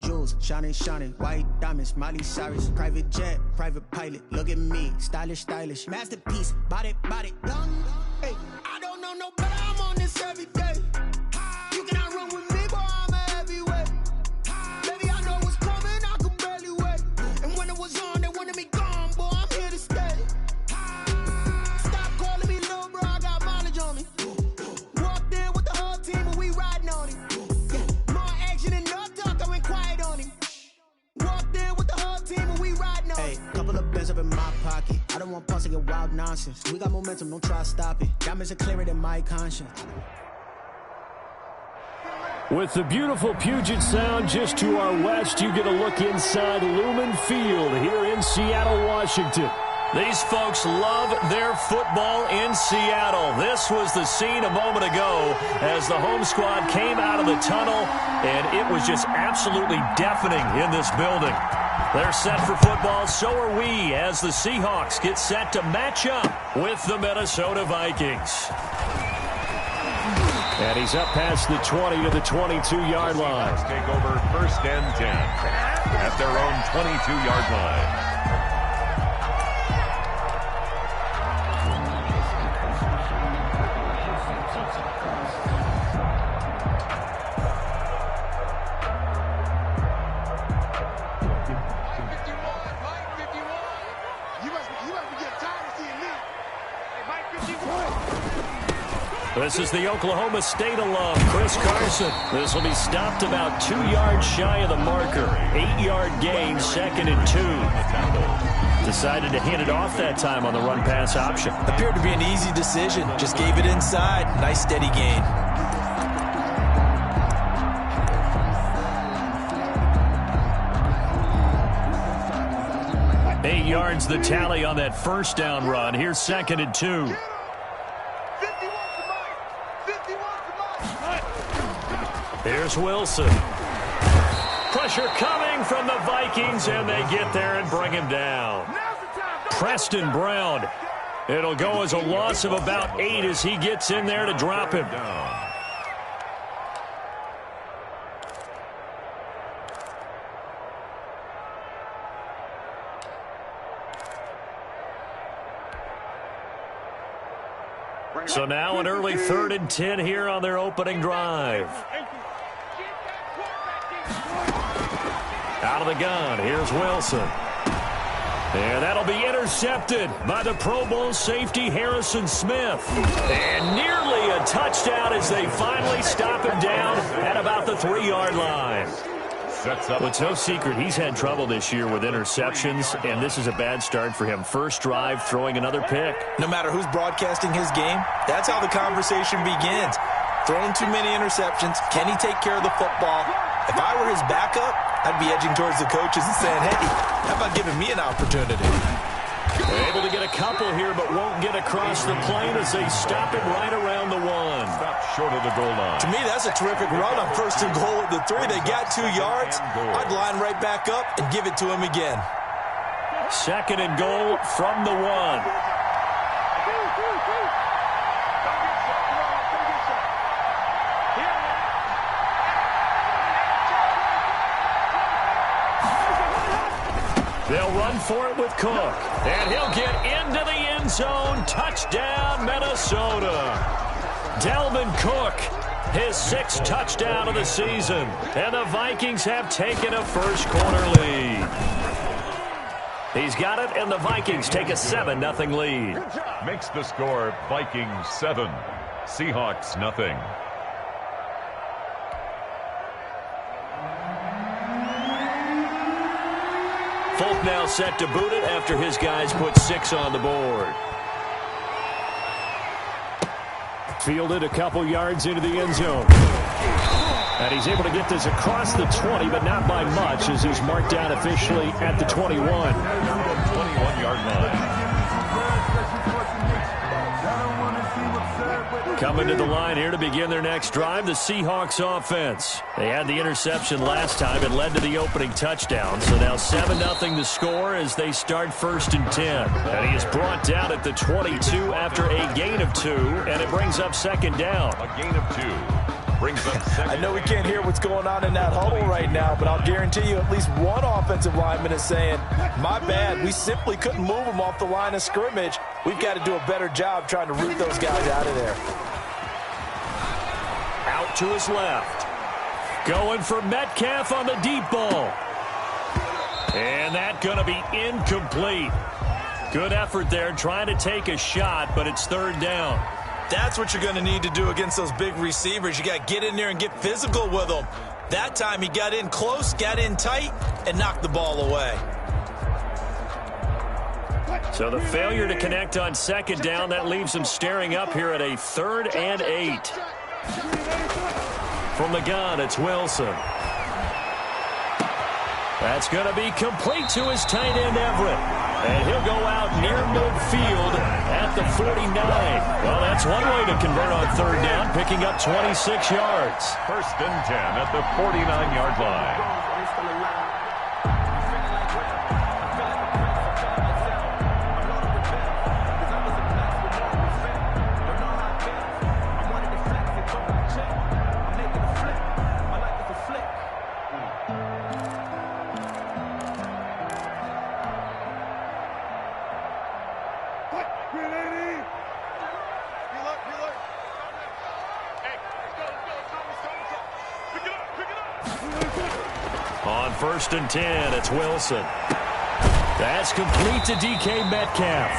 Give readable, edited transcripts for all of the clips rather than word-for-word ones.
Jewels, shining, shining, white diamonds, Miley Cyrus, private jet, private pilot, look at me, stylish, stylish, masterpiece, body, young, hey, I don't know no better, I'm on this every day, you cannot run with me, boy, I'm a heavyweight, baby, I know what's coming, I could barely wait, and when it was on, they wanted me gone, boy, I'm here to stay, stop calling me little bro, I got mileage on me, walked in with the whole team, and we riding on it. Hey, couple of bands up in my pocket. I don't want pause to get wild nonsense. We got momentum, don't try to stop it. Diamonds are clearer than my conscience. With the beautiful Puget Sound just to our west, you get a look inside Lumen Field here in Seattle, Washington. These folks love their football in Seattle. This was the scene a moment ago as the home squad came out of the tunnel, and it was just absolutely deafening in this building. They're set for football, so are we, as the Seahawks get set to match up with the Minnesota Vikings. And he's up past the 20 to the 22-yard line. Seahawks take over 1st and 10 at their own 22-yard line. This is the Oklahoma State alum, Chris Carson. This will be stopped about 2 yards shy of the marker. 8-yard gain, 2nd and 2. Decided to hand it off that time on the run-pass option. Appeared to be an easy decision. Just gave it inside. Nice steady gain. Eight yards the tally on that first down run. Here's 2nd and 2. Here's Wilson. Pressure coming from the Vikings, and they get there and bring him down. Preston Brown. It'll go as a loss of about 8 as he gets in there to drop him. So now an early 3rd and 10 here on their opening drive. Out of the gun, here's Wilson. And that'll be intercepted by the Pro Bowl safety Harrison Smith. And nearly a touchdown as they finally stop him down at about the 3-yard line. Well, it's no secret he's had trouble this year with interceptions, and this is a bad start for him. First drive, throwing another pick. No matter who's broadcasting his game, that's how the conversation begins. Throwing too many interceptions. Can he take care of the football? If I were his backup, I'd be edging towards the coaches and saying, hey, how about giving me an opportunity? They're able to get a couple here, but won't get across the plane as they stop it right around the 1. Stop short of the goal line. To me, that's a terrific run on 1st and goal at the 3. They got 2 yards. I'd line right back up and give it to him again. 2nd and goal from the 1. They'll run for it with Cook. And he'll get into the end zone. Touchdown, Minnesota. Dalvin Cook, his 6th touchdown of the season. And the Vikings have taken a first-quarter lead. He's got it, and the Vikings take a 7-0 lead. Makes the score Vikings 7, Seahawks nothing. Folk now set to boot it after his guys put 6 on the board. Fielded a couple yards into the end zone. And he's able to get this across the 20, but not by much, as he's marked down officially at the 21. 21-yard line. Coming to the line here to begin their next drive, the Seahawks offense. They had the interception last time. It led to the opening touchdown. So now 7-0 the score as they start 1st and 10. And he is brought down at the 22 after a gain of 2, and it brings up 2nd down. A gain of 2. brings up second. I know we can't hear what's going on in that huddle right now, but I'll guarantee you at least one offensive lineman is saying, my bad, we simply couldn't move them off the line of scrimmage. We've got to do a better job trying to root those guys out of there. Out to his left. Going for Metcalf on the deep ball. And that's going to be incomplete. Good effort there trying to take a shot, but it's third down. That's what you're going to need to do against those big receivers. You got to get in there and get physical with them. That time he got in close, got in tight, and knocked the ball away. So the failure to connect on second down, that leaves him staring up here at a 3rd and 8. From the gun, it's Wilson. That's going to be complete to his tight end, Everett. And he'll go out near midfield at the 49. Well, that's one way to convert on third down, picking up 26 yards. 1st and 10 at the 49-yard line. On 1st and 10, it's Wilson. That's complete to DK Metcalf.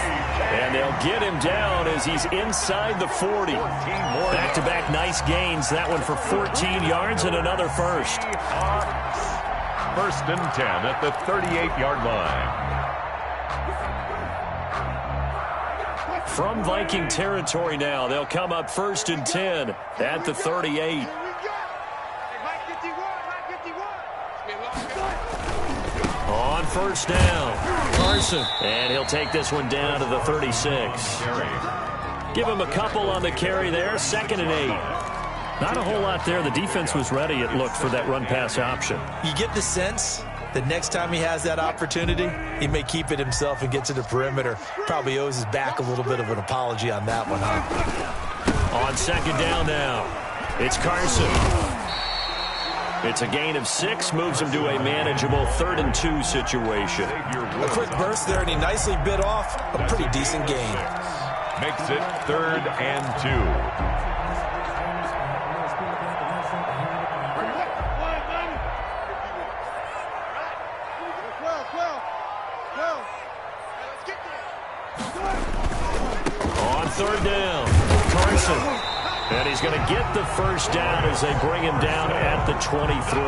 And they'll get him down as he's inside the 40. Back-to-back nice gains. That one for 14 yards and another first. 1st and 10 at the 38-yard line. From Viking territory now, they'll come up 1st and 10 at the 38. On 1st down, Carson. And he'll take this one down to the 36. Give him a couple on the carry there, 2nd and 8. Not a whole lot there. The defense was ready, it looked, for that run-pass option. You get the sense that next time he has that opportunity, he may keep it himself and get to the perimeter. Probably owes his back a little bit of an apology on that one, huh? On 2nd down now, it's Carson. It's a gain of 6, moves him to a manageable 3rd and 2 situation. A quick burst there, and he nicely bit off a pretty decent gain. Makes it 3rd and 2. On 3rd down, Carson. And he's going to get the first down as they bring him down at the 23.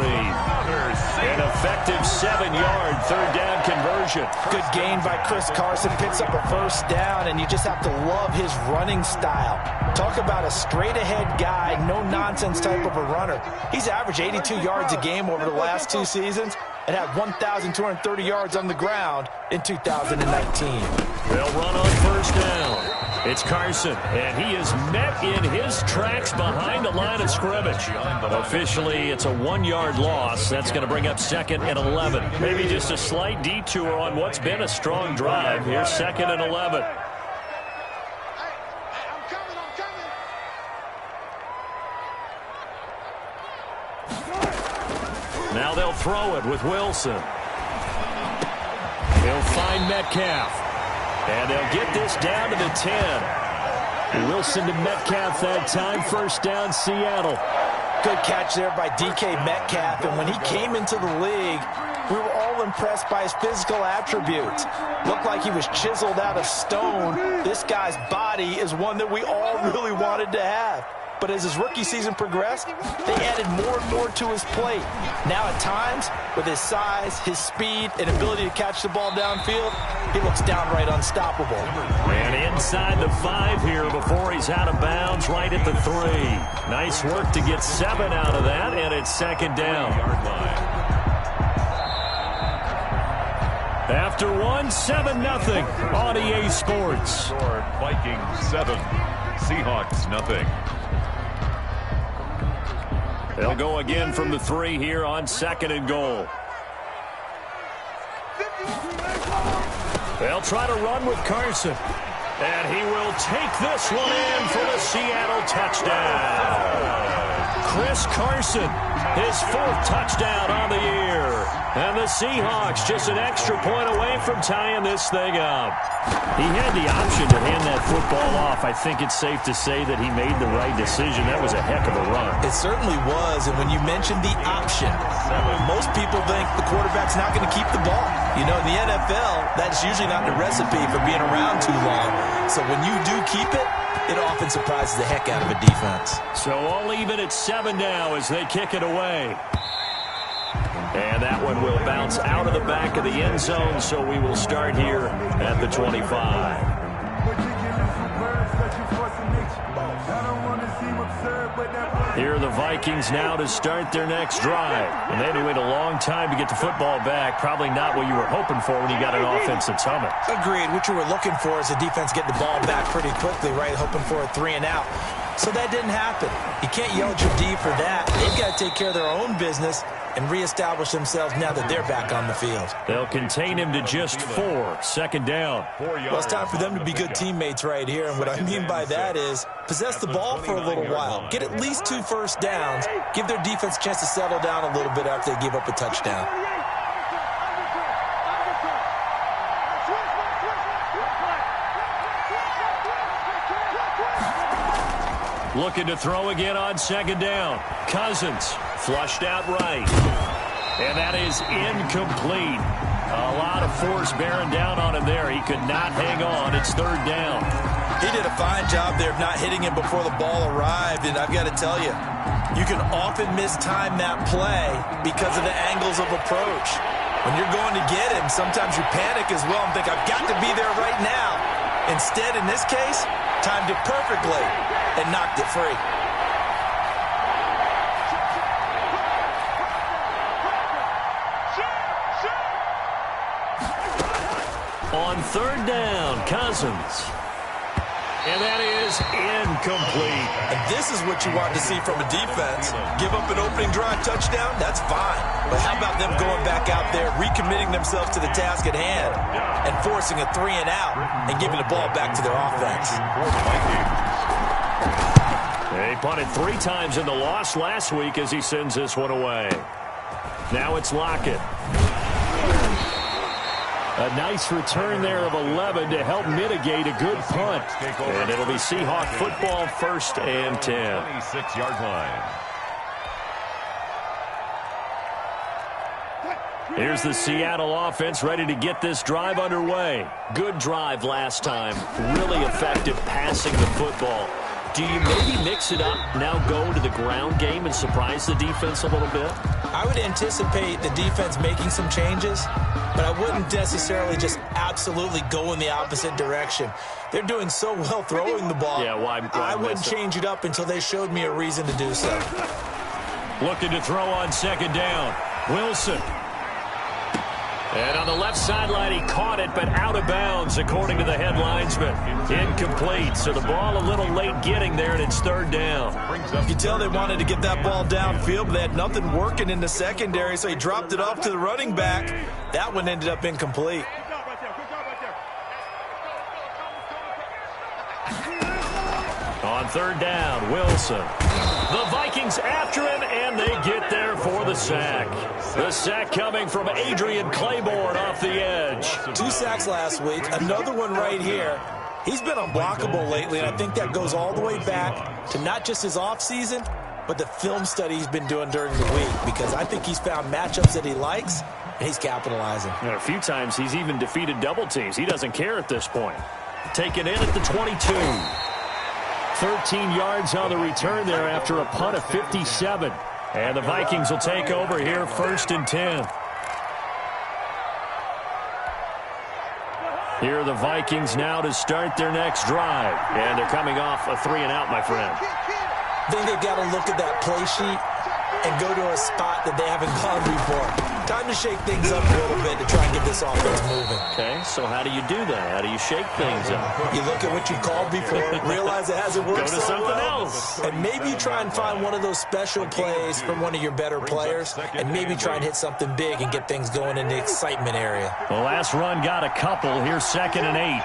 An effective 7-yard 3rd down conversion. Good gain by Chris Carson. Picks up a first down, and you just have to love his running style. Talk about a straight-ahead guy, no-nonsense type of a runner. He's averaged 82 yards a game over the last 2 seasons and had 1,230 yards on the ground in 2019. They'll run on 1st down. It's Carson, and he is met in his tracks behind the line of scrimmage. Officially, it's a 1-yard loss. That's going to bring up 2nd and 11. Maybe just a slight detour on what's been a strong drive. Here's 2nd and 11. Now they'll throw it with Wilson. He'll find Metcalf. And they'll get this down to the 10. Wilson to Metcalf that time. First down, Seattle. Good catch there by DK Metcalf. And when he came into the league, we were all impressed by his physical attributes. Looked like he was chiseled out of stone. This guy's body is one that we all really wanted to have. But as his rookie season progressed, they added more and more to his plate. Now at times, with his size, his speed, and ability to catch the ball downfield, he looks downright unstoppable. And inside the 5 here before he's out of bounds, right at the 3. Nice work to get 7 out of that, and it's 2nd down. After 7-0 on EA Sports. Vikings 7, Seahawks 0. They'll go again from the 3 here on 2nd and goal. They'll try to run with Carson. And he will take this one in for the Seattle touchdown. Chris Carson, his 4th touchdown on the year. And the Seahawks just an extra point away from tying this thing up. He had the option to hand that football off. I think it's safe to say that he made the right decision. That was a heck of a run. It certainly was, and when you mentioned the option, most people think the quarterback's not going to keep the ball. You know, in the NFL, that's usually not the recipe for being around too long. So when you do keep it, it often surprises the heck out of a defense. So all even at 7 now as they kick it away. And that one will bounce out of the back of the end zone, so we will start here at the 25. Here are the Vikings now to start their next drive. And they had to wait a long time to get the football back. Probably not what you were hoping for when you got an offense that's humming. Agreed. What you were looking for is the defense getting the ball back pretty quickly, right? Hoping for a 3 and out. So that didn't happen. You can't yell at your D for that. They've got to take care of their own business and reestablish themselves now that they're back on the field. They'll contain him to just 4. Second down. Well, it's time for them to be good teammates right here. And what I mean by that is possess the ball for a little while. Get at least 2 first downs. Give their defense a chance to settle down a little bit after they give up a touchdown. Looking to throw again on second down. Cousins flushed out right. And that is incomplete. A lot of force bearing down on him there. He could not hang on. It's 3rd down. He did a fine job there of not hitting him before the ball arrived. And I've got to tell you, you can often mistime that play because of the angles of approach. When you're going to get him, sometimes you panic as well and think, I've got to be there right now. Instead, in this case, timed it perfectly and knocked it free. On 3rd down, Cousins. And that is incomplete. And this is what you want to see from a defense. Give up an opening drive touchdown, that's fine. But how about them going back out there, recommitting themselves to the task at hand, and forcing a 3 and out, and giving the ball back to their offense. They punted 3 times in the loss last week as he sends this one away. Now it's Lockett. A nice return there of 11 to help mitigate a good punt. And it'll be Seahawk football, 1st and 10. 26-yard line. Here's the Seattle offense ready to get this drive underway. Good drive last time. Really effective passing the football. Do you maybe mix it up, now go to the ground game and surprise the defense a little bit? I would anticipate the defense making some changes, but I wouldn't necessarily just absolutely go in the opposite direction. They're doing so well throwing the ball. Yeah, why I wouldn't change it up until they showed me a reason to do so. Looking to throw on second down. Wilson. And on the left sideline, he caught it, but out of bounds, according to the head linesman. Incomplete, so the ball a little late getting there, and it's 3rd down. You can tell they wanted to get that ball downfield, but they had nothing working in the secondary, so he dropped it off to the running back. That one ended up incomplete. On 3rd down, Wilson. The Vikings after him, and they get there for the sack. The sack coming from Adrian Claiborne off the edge. 2 sacks last week, another one right here. He's been unblockable lately, and I think that goes all the way back to not just his offseason, but the film study he's been doing during the week, because I think he's found matchups that he likes, and he's capitalizing. And a few times he's even defeated double teams. He doesn't care at this point. Taken in at the 22. 13 yards on the return there after a punt of 57. And the Vikings will take over here, 1st and 10. Here are the Vikings now to start their next drive. And they're coming off a 3 and out, my friend. I think they've got to look at that play sheet and go to a spot that they haven't gone before. Time to shake things up a little bit to try and get this offense moving. Okay, so how do you do that? How do you shake things up? You look at what you called before, realize it hasn't worked Go to something else. And maybe you try and find one of those special plays from one of your better players, and maybe try and hit something big and get things going in the excitement area. The last run got a couple. Here's 2nd and 8.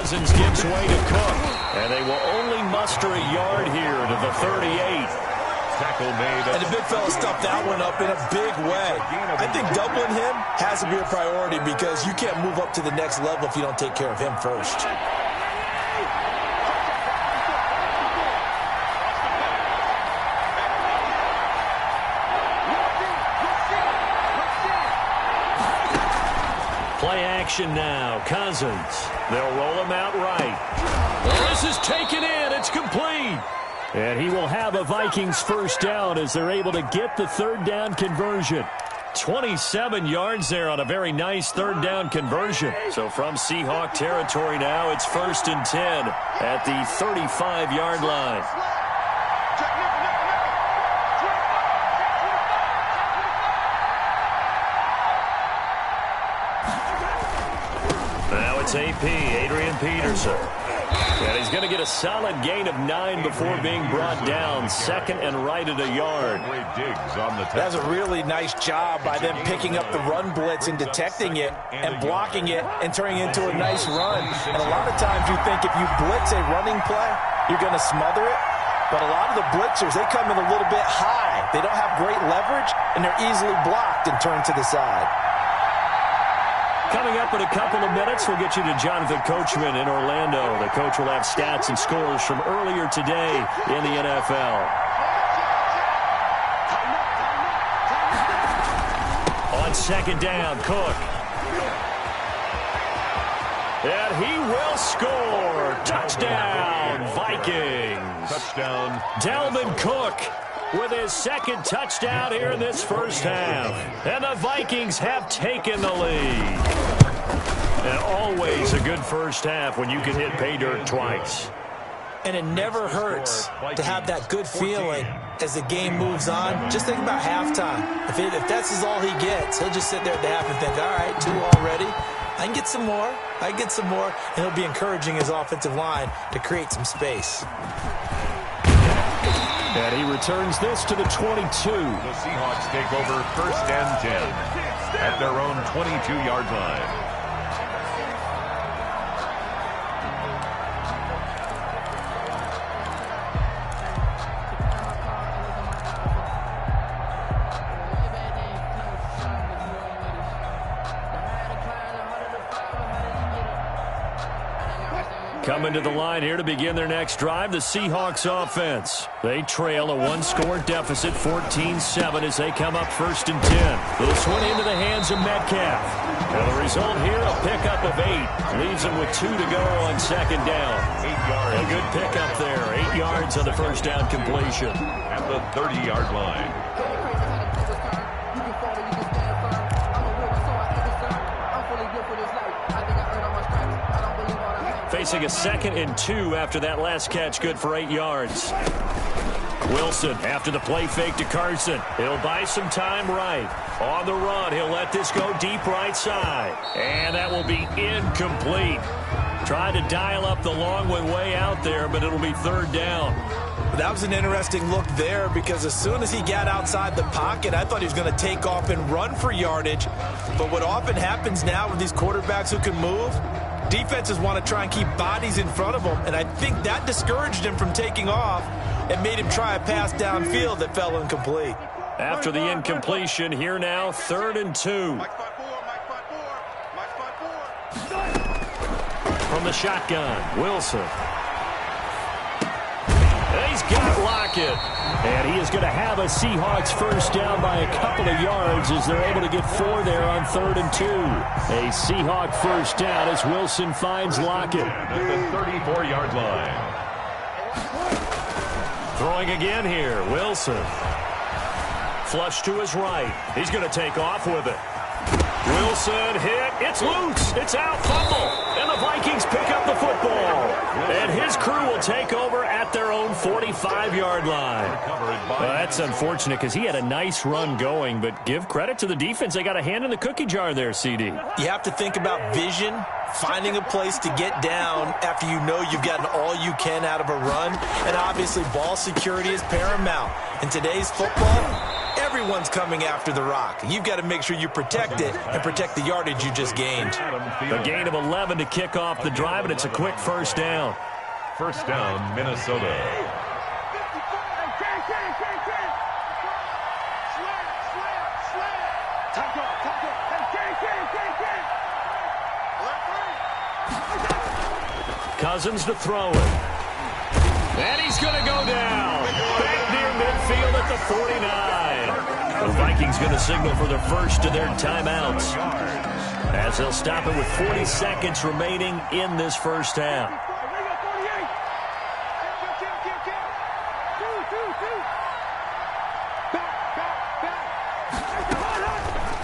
Cousins gives way to Cook. And they will only muster a yard here to the 38. Tackle made. And the big fella stuffed that one up in a big way. I think doubling him has to be a priority because you can't move up to the next level if you don't take care of him first. Play action now. Cousins. They'll roll him out right. This is taken in. It's complete. And he will have a Vikings first down as they're able to get the third down conversion. 27 yards there on a very nice third down conversion. So from Seahawk territory now, it's 1st and 10 at the 35-yard line. Now it's AP, Adrian Peterson. And he's going to get a solid gain of 9 before being brought down. 2nd and right at a yard. That's a really nice job by them picking up the run blitz and detecting it and blocking it and turning it into a nice run. And a lot of times you think if you blitz a running play, you're going to smother it. But a lot of the blitzers, they come in a little bit high. They don't have great leverage, and they're easily blocked and turned to the side. Coming up in a couple of minutes, we'll get you to Jonathan Coachman in Orlando. The coach will have stats and scores from earlier today in the NFL. On 2nd down, Cook. And he will score. Touchdown, Vikings. Touchdown. Dalvin Cook with his 2nd touchdown here in this first half. And the Vikings have taken the lead. And always a good first half when you can hit pay dirt twice. And it never hurts to have that good feeling as the game moves on. Just think about halftime. If that's all he gets, he'll just sit there at the half and think, all right, 2 already. I can get some more. I can get some more. And he'll be encouraging his offensive line to create some space. And he returns this to the 22. The Seahawks take over 1st and 10 at their own 22-yard line. Coming to the line here to begin their next drive, the Seahawks offense. They trail a 1-score deficit, 14-7, as they come up 1st and 10. This one into the hands of Metcalf. And the result here, a pickup of 8. Leaves them with 2 to go on 2nd down. 8 yards. A good pickup there. 8 yards on the first down completion. At the 30-yard line. Facing a 2nd and 2 after that last catch, good for 8 yards. Wilson after the play fake to Carson. He'll buy some time right. On the run, he'll let this go deep right side. And that will be incomplete. Tried to dial up the long one way out there, but it'll be 3rd down. That was an interesting look there because as soon as he got outside the pocket, I thought he was going to take off and run for yardage. But what often happens now with these quarterbacks who can move, defenses want to try and keep bodies in front of them, and I think that discouraged him from taking off and made him try a pass downfield that fell incomplete. After the incompletion, here now, 3rd and 2. From the shotgun, Wilson. He's got Lockett. And he is going to have a Seahawks first down by a couple of yards as they're able to get 4 there on 3rd and 2. A Seahawk first down as Wilson finds Lockett. At the 34-yard line. Throwing again here, Wilson. Flush to his right. He's going to take off with it. Wilson hit. It's loose. It's out. Fumble. And the Vikings pick up the football. And his crew will take over at their own 45-yard line. Well, that's unfortunate because he had a nice run going, but give credit to the defense. They got a hand in the cookie jar there, CD. You have to think about vision, finding a place to get down after you know you've gotten all you can out of a run. And obviously ball security is paramount. In today's football, Everyone's coming after the rock. You've got to make sure you protect it and protect the yardage you just gained. A gain of 11 to kick off the drive, and it's a quick first down. First down, Minnesota. Cousins to throw it. And he's going to go down. Back near midfield at the 49. The Vikings going to signal for the first of their timeouts, as they'll stop it with 40 seconds remaining in this first half.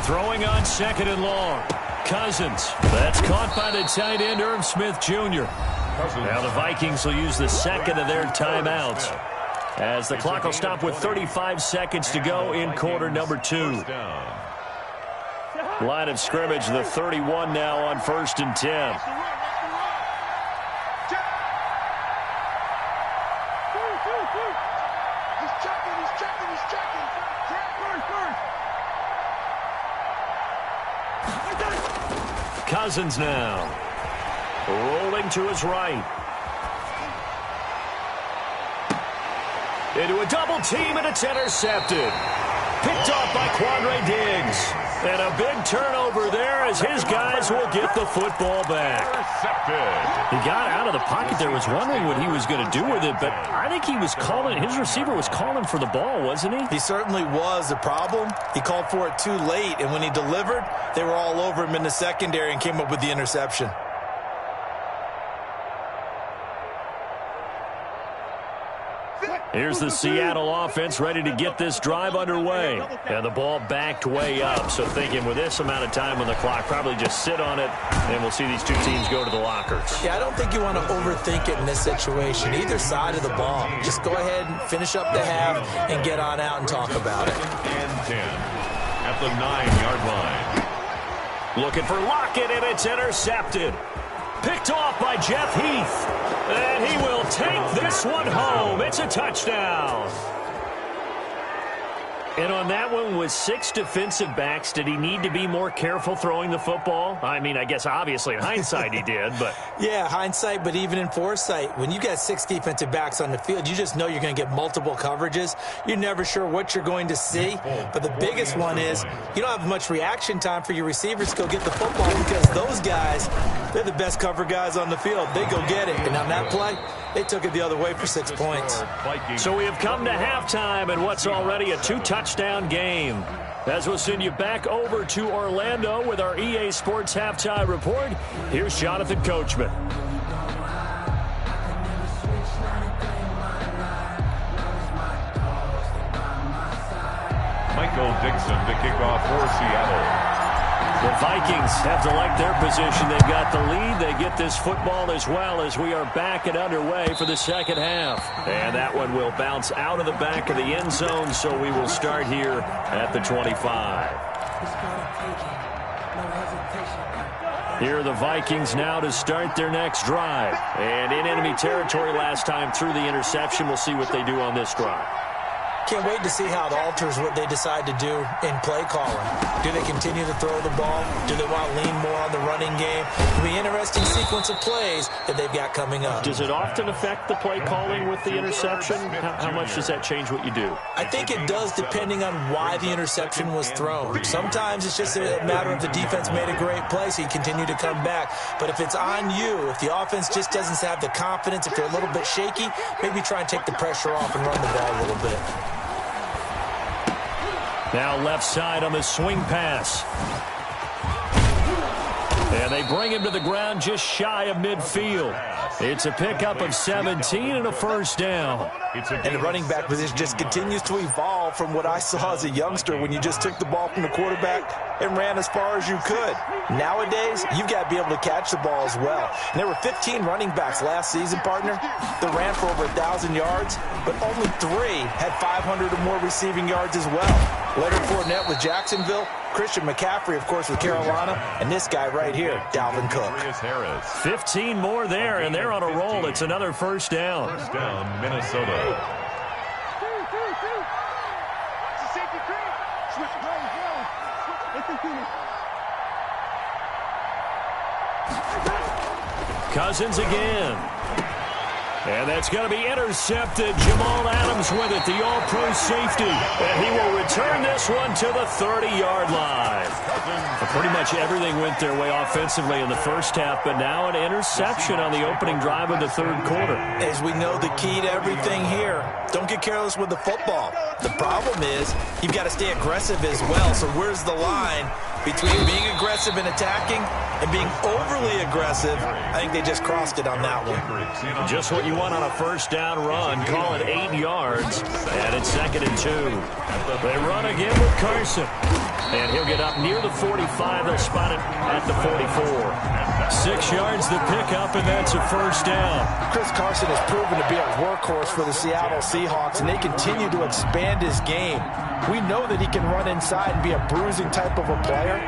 Throwing on second and long. Cousins. That's caught by the tight end, Irv Smith Jr. Now the Vikings will use the second of their timeouts, as the clock will stop with 35 seconds to go in quarter number 2. Line of scrimmage, the 31 now on 1st and 10. Cousins now. Rolling to his right. Into a double team, and it's intercepted. Picked off by Quandre Diggs. And a big turnover there, as his guys will get the football back. He got out of the pocket there, was wondering what he was going to do with it, but I think he was calling, his receiver was calling for the ball, wasn't he? He certainly was. The problem, he called for it too late, and when he delivered, they were all over him in the secondary and came up with the interception. Here's the Seattle offense ready to get this drive underway. And the ball backed way up. So thinking with this amount of time on the clock, probably just sit on it, and we'll see these two teams go to the lockers. Yeah, I don't think you want to overthink it in this situation. Either side of the ball. Just go ahead and finish up the half and get on out and talk about it. And 10 at the 9-yard line. Looking for Lockett, and it's intercepted. Picked off by Jeff Heath. And he will take this one home. It's a touchdown. And on that one, with 6 defensive backs, did he need to be more careful throwing the football? I mean, I guess obviously in hindsight he did, but... Yeah, hindsight, but even in foresight, when you got 6 defensive backs on the field, you just know you're going to get multiple coverages. You're never sure what you're going to see. But the biggest one is you don't have much reaction time for your receivers to go get the football, because those guys, they're the best cover guys on the field. They go get it. And on that play, they took it the other way for 6 points. So we have come to halftime in what's already a 2-touchdown game. As we'll send you back over to Orlando with our EA Sports Halftime Report, here's Jonathan Coachman. Michael Dixon to kick off for Seattle. The Vikings have to like their position. They've got the lead. They get this football as well, as we are back and underway for the second half. And that one will bounce out of the back of the end zone, so we will start here at the 25. Here are the Vikings now to start their next drive. And in enemy territory last time through the interception. We'll see what they do on this drive. Can't wait to see how it alters what they decide to do in play calling. Do they continue to throw the ball? Do they want to lean more on the running game? It'll be an interesting sequence of plays that they've got coming up. Does it often affect the play calling with the interception? How much does that change what you do? I think it does, depending on why the interception was thrown. Sometimes it's just a matter of the defense made a great play, so you continue to come back. But if it's on you, if the offense just doesn't have the confidence, if they're a little bit shaky, maybe try and take the pressure off and run the ball a little bit. Now left side on the swing pass. And they bring him to the ground just shy of midfield. It's a pickup of 17 and a first down. And the running back position just continues to evolve from what I saw as a youngster when you just took the ball from the quarterback and ran as far as you could. Nowadays, you've got to be able to catch the ball as well. And there were 15 running backs last season, partner, that ran for over 1,000 yards, but only 3 had 500 or more receiving yards as well. Leonard Fournette with Jacksonville, Christian McCaffrey, of course, with Carolina, and this guy right here, Dalvin Cook. 15 more there, and they're on a roll. It's another first down. First down, Minnesota. Cousins again. And that's going to be intercepted. Jamal Adams with it, the all-pro safety. And he will return this one to the 30-yard line. Pretty much everything went their way offensively in the first half, but now an interception on the opening drive of the third quarter. As we know, the key to everything here, don't get careless with the football. The problem is you've got to stay aggressive as well. So where's the line between being aggressive and attacking and being overly aggressive? I think they just crossed it on that one. Just what you want on a first down run. Call it 8 yards. And it's 2nd and 2. They run again with Carson. And he'll get up near the 45. They'll spot it at the 44. 6 yards the pickup, and that's a first down. Chris Carson has proven to be a workhorse for the Seattle Seahawks, and they continue to expand his game. We know that he can run inside and be a bruising type of a player,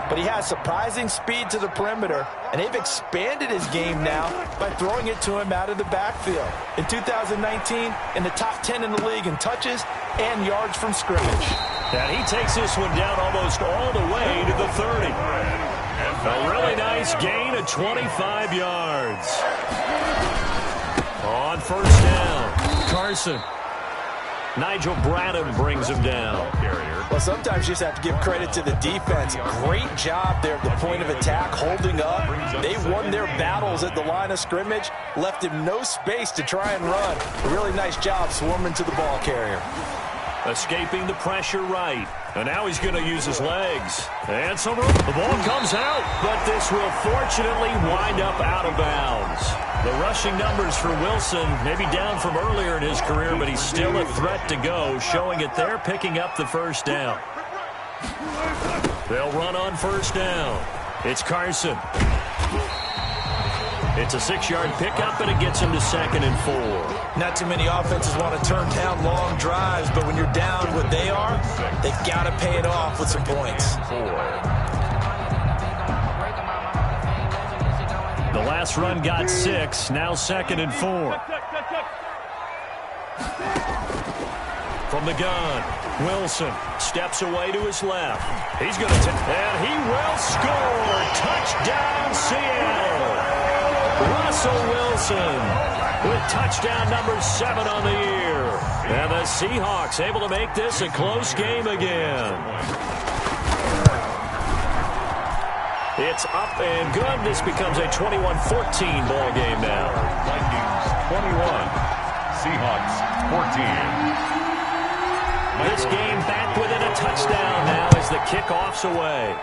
but he has surprising speed to the perimeter, and they've expanded his game now by throwing it to him out of the backfield. In 2019, in the top 10 in the league in touches and yards from scrimmage. And he takes this one down almost all the way to the 30. A really nice gain of 25 yards. On first down, Carson. Nigel Bradham brings him down. Well, sometimes you just have to give credit to the defense. Great job there at the point of attack, holding up. They won their battles at the line of scrimmage, left him no space to try and run. A really nice job swarming to the ball carrier. Escaping the pressure right. And now he's going to use his legs. And some room. The ball comes out, but this will fortunately wind up out of bounds. The rushing numbers for Wilson maybe down from earlier in his career, but he's still a threat to go, showing it there, picking up the first down. They'll run on first down. It's Carson. It's a 6-yard pickup, and it gets him to 2nd and 4. Not too many offenses want to turn down long drives, but when you're down what they are, they've got to pay it off with some points. The last run got 6, now 2nd and 4. From the gun, Wilson steps away to his left. He's going to and he will score. Touchdown, Seattle. Russell Wilson with touchdown number 7 on the year. And the Seahawks able to make this a close game again. It's up and good. This becomes a 21-14 ball game now. Vikings 21, Seahawks 14. This game back within a touchdown now as the kickoff's away.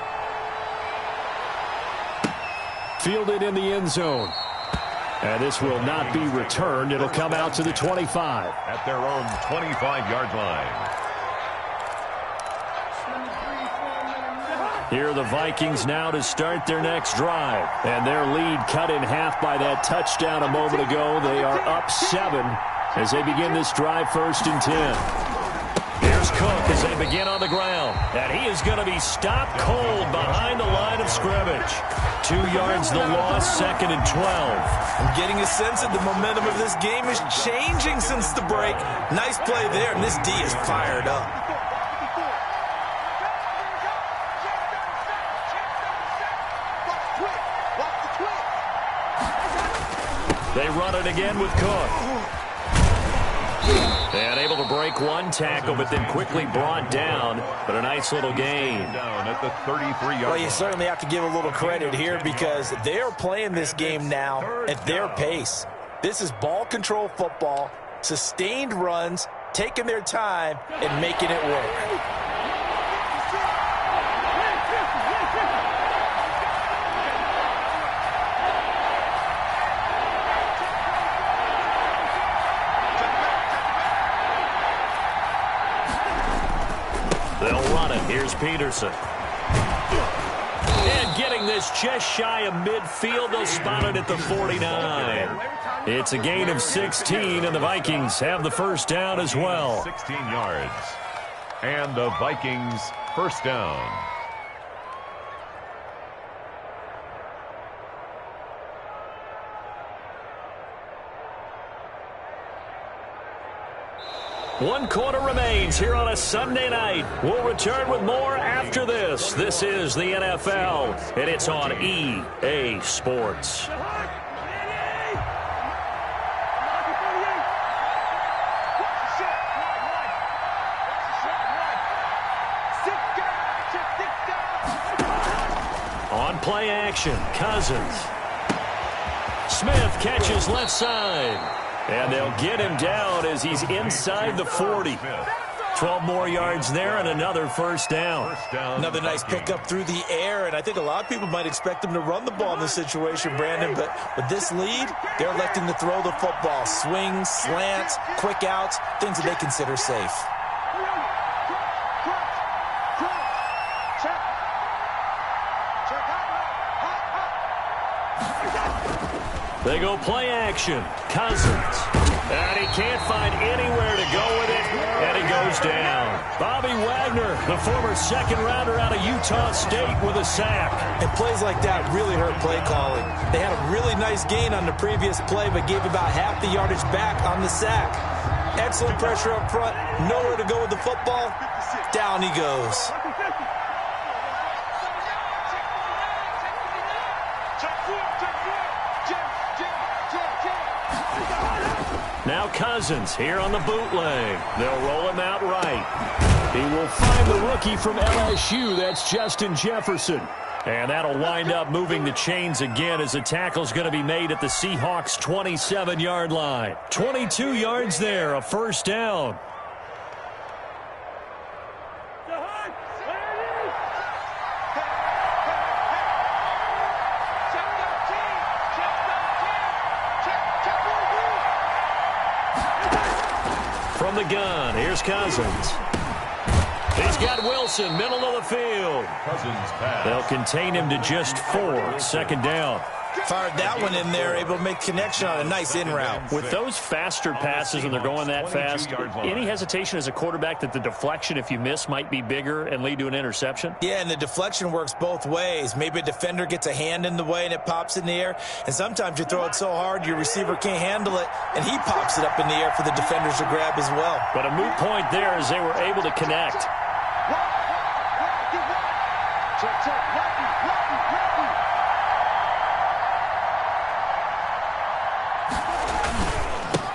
Fielded in the end zone. And this will not be returned. It'll come out to the 25. At their own 25-yard line. Here are the Vikings now to start their next drive. And their lead cut in half by that touchdown a moment ago. They are up 7 as they begin this drive 1st and 10. Here's Cook as they begin on the ground. And he is going to be stopped cold behind the line of scrimmage. 2 yards the loss, 2nd and 12. I'm getting a sense that the momentum of this game is changing since the break. Nice play there, and this D is fired up. They run it again with Cook. And able to break one tackle, but then quickly brought down. But a nice little gain. Down at the 33-yard Well, you certainly have to give a little credit here because they're playing this game now at their pace. This is ball control football, sustained runs, taking their time, and making it work. They'll run it. Here's Peterson. And getting this just shy of midfield. They'll spot it at the 49. It's a gain of 16, and the Vikings have the first down as well. 16 yards. And the Vikings first down. One quarter remains here on a Sunday night. We'll return with more after this. This is the NFL, and it's on EA Sports. play action. Cousins. Smith catches left side. And they'll get him down as he's inside the 40. 12 more yards there and another first down. Another nice pickup through the air, and I think a lot of people might expect him to run the ball in this situation, Brandon, but with this lead, they're electing to throw the football. Swings, slants, quick outs, things that they consider safe. They go play action. Cousins. And he can't find anywhere to go with it, and he goes down. Bobby Wagner, the former second-rounder out of Utah State, with a sack. And plays like that really hurt play calling. They had a really nice gain on the previous play, but gave about half the yardage back on the sack. Excellent pressure up front, nowhere to go with the football. Down he goes. Now Cousins here on the bootleg. They'll roll him out right. He will find the rookie from LSU. That's Justin Jefferson. And that'll wind up moving the chains again as the tackle's going to be made at the Seahawks' 27-yard line. 22 yards there, a first down. From the gun, here's Cousins. He's got Wilson, middle of the field. They'll contain him to just 4. Second down. Fired that one in there, able to make connection on a nice in route. With those faster passes when they're going that fast, any hesitation as a quarterback that the deflection, if you miss, might be bigger and lead to an interception? Yeah, and the deflection works both ways. Maybe a defender gets a hand in the way and it pops in the air. And sometimes you throw it so hard your receiver can't handle it, and he pops it up in the air for the defenders to grab as well. But a moot point there as they were able to connect.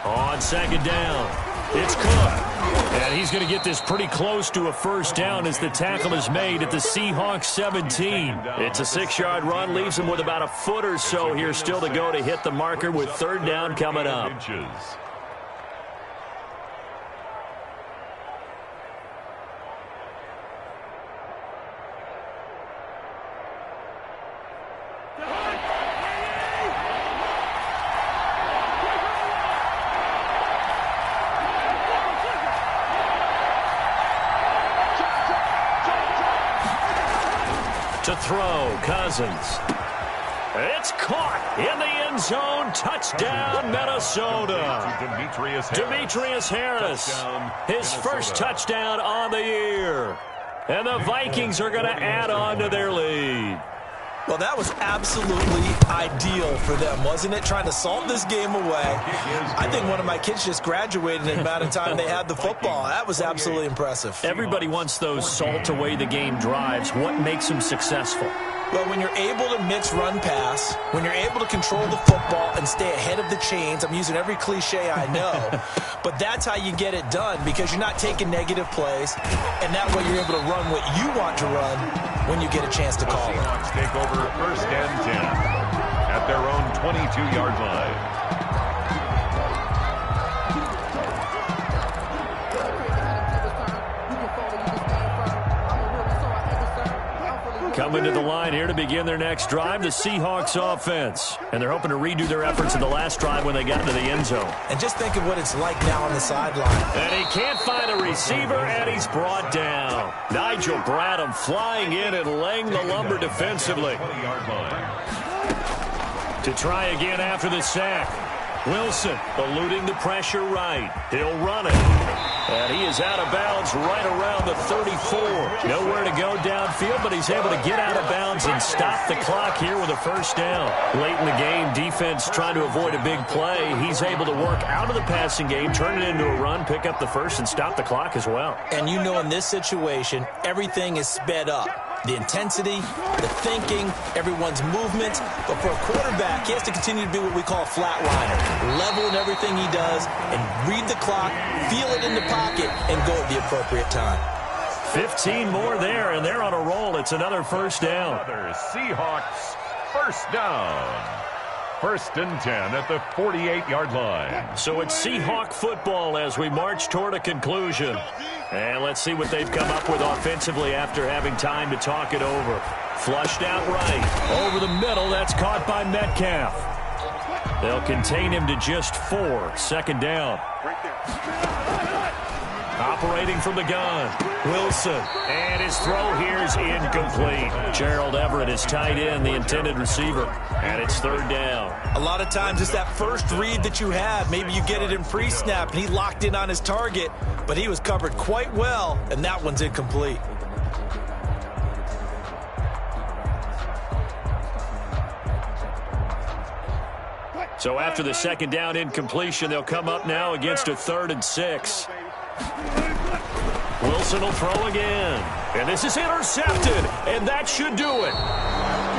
On second down, it's Cook. And he's going to get this pretty close to a first down as the tackle is made at the Seahawks 17. It's a 6-yard run, leaves him with about a foot or so here still to go to hit the marker with third down coming up. To throw, Cousins. It's caught in the end zone. Touchdown, Minnesota. Demetrius Harris, his first touchdown on the year. And the Vikings are going to add on to their lead. Well, that was absolutely ideal for them, wasn't it? Trying to salt this game away. I think one of my kids just graduated in the amount of time they had the football. That was absolutely impressive. Everybody wants those salt away the game drives. What makes them successful? Well, when you're able to mix run pass, when you're able to control the football and stay ahead of the chains, I'm using every cliche I know, but that's how you get it done because you're not taking negative plays, and that way you're able to run what you want to run when you get a chance to call it. The Seahawks take over first and 10 at their own 22-yard line. Coming to the line here to begin their next drive, the Seahawks offense. And they're hoping to redo their efforts in the last drive when they got into the end zone. And just think of what it's like now on the sideline. And he can't find a receiver, and he's brought down. Nigel Bradham flying in and laying the lumber defensively. To try again after the sack. Wilson eluding the pressure right. He'll run it. And he is out of bounds right around the 34. Nowhere to go downfield, but he's able to get out of bounds and stop the clock here with a first down. Late in the game, defense trying to avoid a big play. He's able to work out of the passing game, turn it into a run, pick up the first, and stop the clock as well. And you know in this situation, everything is sped up. The intensity, the thinking, everyone's movement. But for a quarterback, he has to continue to be what we call a flatliner. Level in everything he does and read the clock, feel it in the pocket, and go at the appropriate time. 15 more there, and they're on a roll. It's another first down. Another Seahawks first down. 1st and 10 at the 48-yard line. So it's Seahawk football as we march toward a conclusion. And let's see what they've come up with offensively after having time to talk it over. Flushed out right. Over the middle, that's caught by Metcalf. They'll contain him to just 4. 2nd down. Operating from the gun. Wilson. And his throw here is incomplete. Gerald Everett is tight end, the intended receiver. And it's 3rd down. A lot of times it's that first read that you have. Maybe you get it in pre-snap, and he locked in on his target, but he was covered quite well, and that one's incomplete. So after the 2nd down incompletion, they'll come up now against a 3rd and 6. Wilson will throw again. And this is intercepted. And that should do it.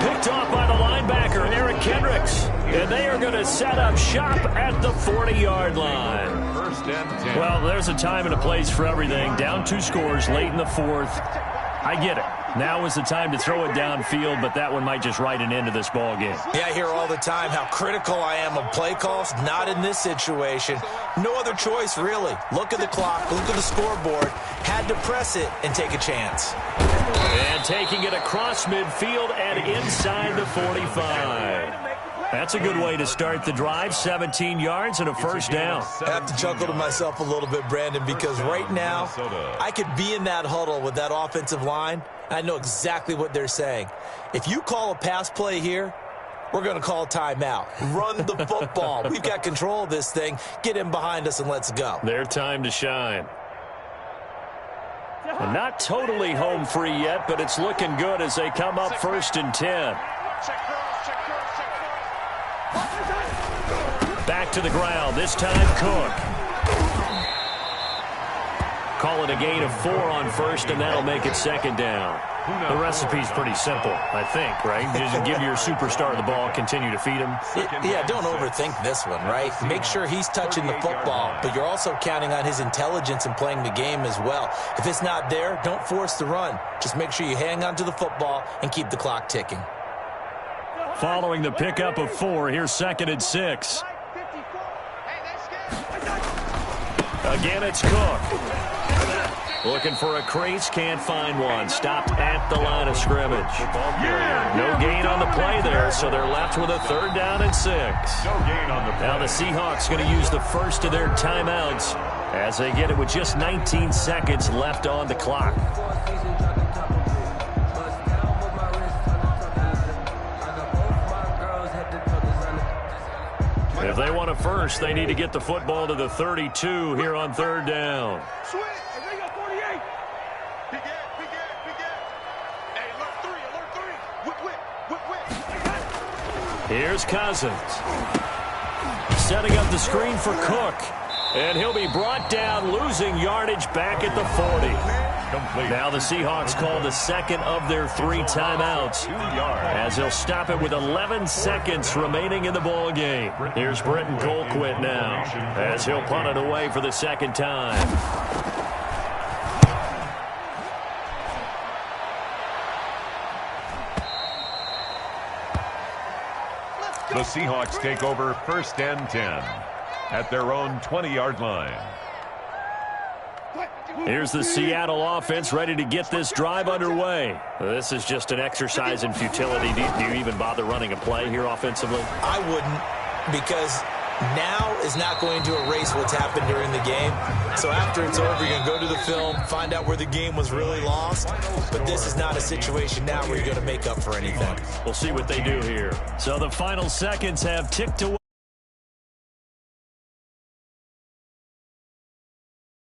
Picked off by the linebacker, Eric Kendricks. And they are going to set up shop at the 40-yard line. 1st and 10. Well, there's a time and a place for everything. Down 2 scores late in the 4th. I get it. Now is the time to throw it downfield, but that one might just write an end to this ball game. Yeah, I hear all the time how critical I am of play calls. Not in this situation. No other choice, really. Look at the clock, look at the scoreboard. Had to press it and take a chance. And taking it across midfield and inside the 45. That's a good way to start the drive. 17 yards and a first down. I have to chuckle to myself a little bit, Brandon, because right now I could be in that huddle with that offensive line. I know exactly what they're saying. If you call a pass play here, we're going to call a timeout. Run the football. We've got control of this thing. Get in behind us and let's go. Their time to shine. And not totally home free yet, but it's looking good as they come up 1st and 10. Back to the ground. This time Cook. Call it a gain of 4 on 1st, and that'll make it 2nd down. The recipe's pretty simple, I think, right? Just give your superstar the ball, continue to feed him. Yeah, don't overthink this one, right? Make sure he's touching the football, but you're also counting on his intelligence in playing the game as well. If it's not there, don't force the run. Just make sure you hang on to the football and keep the clock ticking. Following the pickup of 4, here's 2nd and 6. Again, it's Cook. Looking for a crease, can't find one. Stopped at the line of scrimmage. No gain on the play there, so they're left with a 3rd down and 6. Now the Seahawks going to use the first of their timeouts as they get it with just 19 seconds left on the clock. If they want a first, they need to get the football to the 32 here on 3rd down. Here's Cousins. Setting up the screen for Cook. And he'll be brought down, losing yardage back at the 40. Now the Seahawks call the 2nd of their 3 timeouts as they'll stop it with 11 seconds remaining in the ball game. Here's Britton Colquitt now as he'll punt it away for the 2nd time. The Seahawks take over 1st and 10 at their own 20-yard line. Here's the Seattle offense ready to get this drive underway. This is just an exercise in futility. Do you even bother running a play here offensively? I wouldn't, because now is not going to erase what's happened during the game. So after it's over, you're going to go to the film, find out where the game was really lost. But this is not a situation now where you're going to make up for anything. We'll see what they do here. So the final seconds have ticked away.